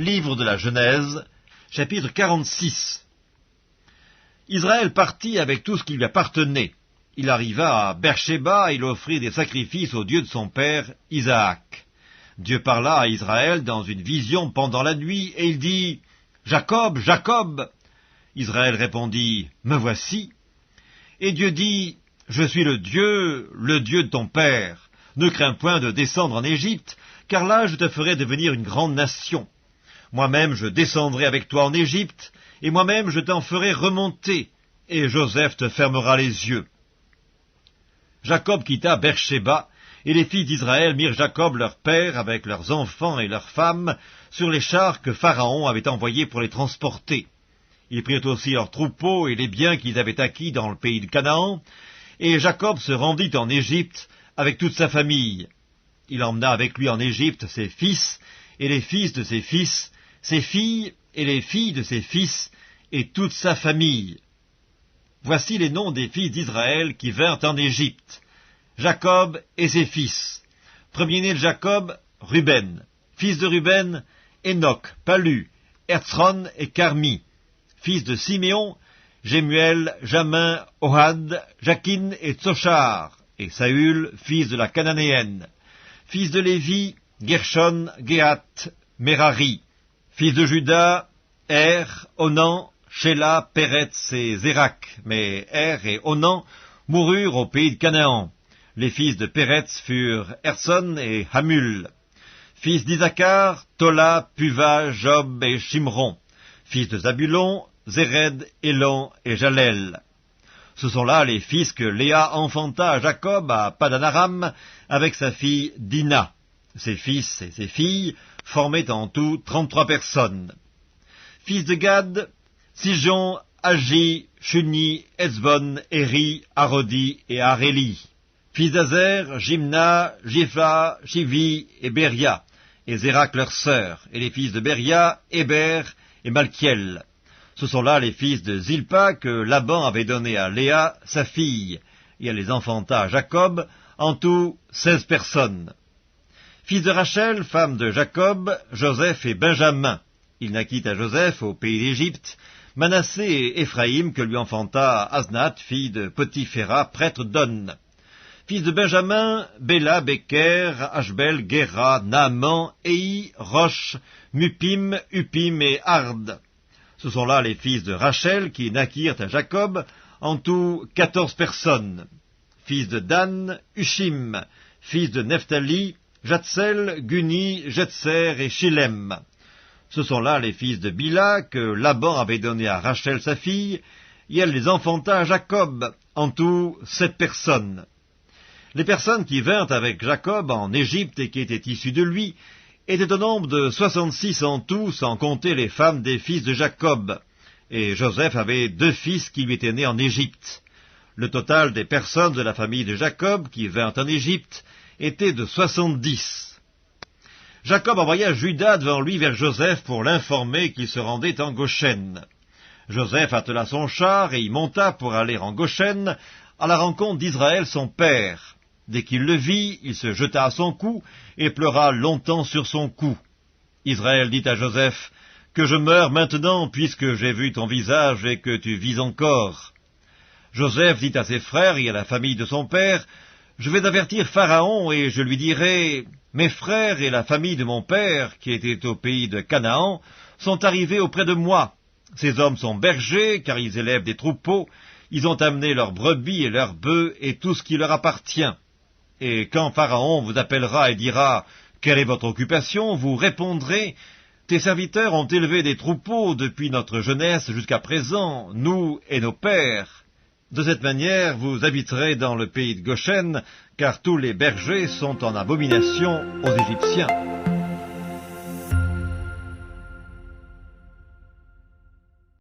Livre de la Genèse, chapitre 46. Israël partit avec tout ce qui lui appartenait. Il arriva à Beersheba, il offrit des sacrifices au Dieu de son père, Isaac. Dieu parla à Israël dans une vision pendant la nuit, et il dit, « Jacob, Jacob !» Israël répondit, « Me voici. » Et Dieu dit, « Je suis le Dieu de ton père. Ne crains point de descendre en Égypte, car là je te ferai devenir une grande nation. Moi-même je descendrai avec toi en Égypte, et moi-même je t'en ferai remonter, et Joseph te fermera les yeux. » Jacob quitta Beersheba, et les fils d'Israël mirent Jacob leur père avec leurs enfants et leurs femmes sur les chars que Pharaon avait envoyés pour les transporter. Ils prirent aussi leurs troupeaux et les biens qu'ils avaient acquis dans le pays de Canaan, et Jacob se rendit en Égypte avec toute sa famille. Il emmena avec lui en Égypte ses fils et les fils de ses fils, ses filles et les filles de ses fils, et toute sa famille. Voici les noms des fils d'Israël qui vinrent en Égypte. Jacob et ses fils. Premier-né de Jacob, Ruben. Fils de Ruben, Enoch, Palu, Herzron et Carmi. Fils de Siméon, Jemuel, Jamin, Ohad, Jakin et Tsochar. Et Saül, fils de la Cananéenne. Fils de Lévi, Gershon, Géhat, Merari. Fils de Juda, Er, Onan, Shéla, Péretz et Zérak. Mais Er et Onan moururent au pays de Canaan. Les fils de Péretz furent Erson et Hamul. Fils d'Isaacar, Tola, Puva, Job et Shimron. Fils de Zabulon, Zéred, Élon et Jalel. Ce sont là les fils que Léa enfanta à Jacob à Padan-Aram avec sa fille Dina. Ses fils et ses filles formaient en tout 33 personnes. Fils de Gad, Sijon, Agi, Shuni, Ezbon, Eri, Arodi et Aréli. Fils d'Azer, Jimna, Jipha, Chivi et Beria, et Zérak leur sœur, et les fils de Beria, Héber et Malkiel. Ce sont là les fils de Zilpa que Laban avait donnés à Léa, sa fille, et elle les enfanta à Jacob, en tout 16 personnes. Fils de Rachel, femme de Jacob, Joseph et Benjamin. Il naquit à Joseph au pays d'Égypte, Manassé et Éphraïm que lui enfanta Asnath, fille de Potiphéra, prêtre d'On. Fils de Benjamin, Béla, Beker, Ashbel, Géra, Naaman, Ei, Roche, Mupim, Upim et Ard. Ce sont là les fils de Rachel qui naquirent à Jacob, en tout 14 personnes. Fils de Dan, Ushim. Fils de Nephtali, Jatsel, Guni, Jetser et Shilem. Ce sont là les fils de Bila que Laban avait donnés à Rachel sa fille, et elle les enfanta à Jacob, en tout 7 personnes. Les personnes qui vinrent avec Jacob en Égypte et qui étaient issues de lui étaient au nombre de 66 en tout, sans compter les femmes des fils de Jacob. Et Joseph avait 2 fils qui lui étaient nés en Égypte. Le total des personnes de la famille de Jacob qui vinrent en Égypte était de 70. Jacob envoya Juda devant lui vers Joseph pour l'informer qu'il se rendait en Goshen. Joseph attela son char et y monta pour aller en Goshen à la rencontre d'Israël son père. Dès qu'il le vit, il se jeta à son cou et pleura longtemps sur son cou. Israël dit à Joseph, « Que je meure maintenant, puisque j'ai vu ton visage et que tu vis encore. » Joseph dit à ses frères et à la famille de son père, « Je vais avertir Pharaon et je lui dirai, « Mes frères et la famille de mon père, qui étaient au pays de Canaan, sont arrivés auprès de moi. Ces hommes sont bergers, car ils élèvent des troupeaux. Ils ont amené leurs brebis et leurs bœufs et tout ce qui leur appartient. Et quand Pharaon vous appellera et dira, « Quelle est votre occupation ?» vous répondrez, « Tes serviteurs ont élevé des troupeaux depuis notre jeunesse jusqu'à présent, nous et nos pères. » De cette manière, vous habiterez dans le pays de Goshen, car tous les bergers sont en abomination aux Égyptiens.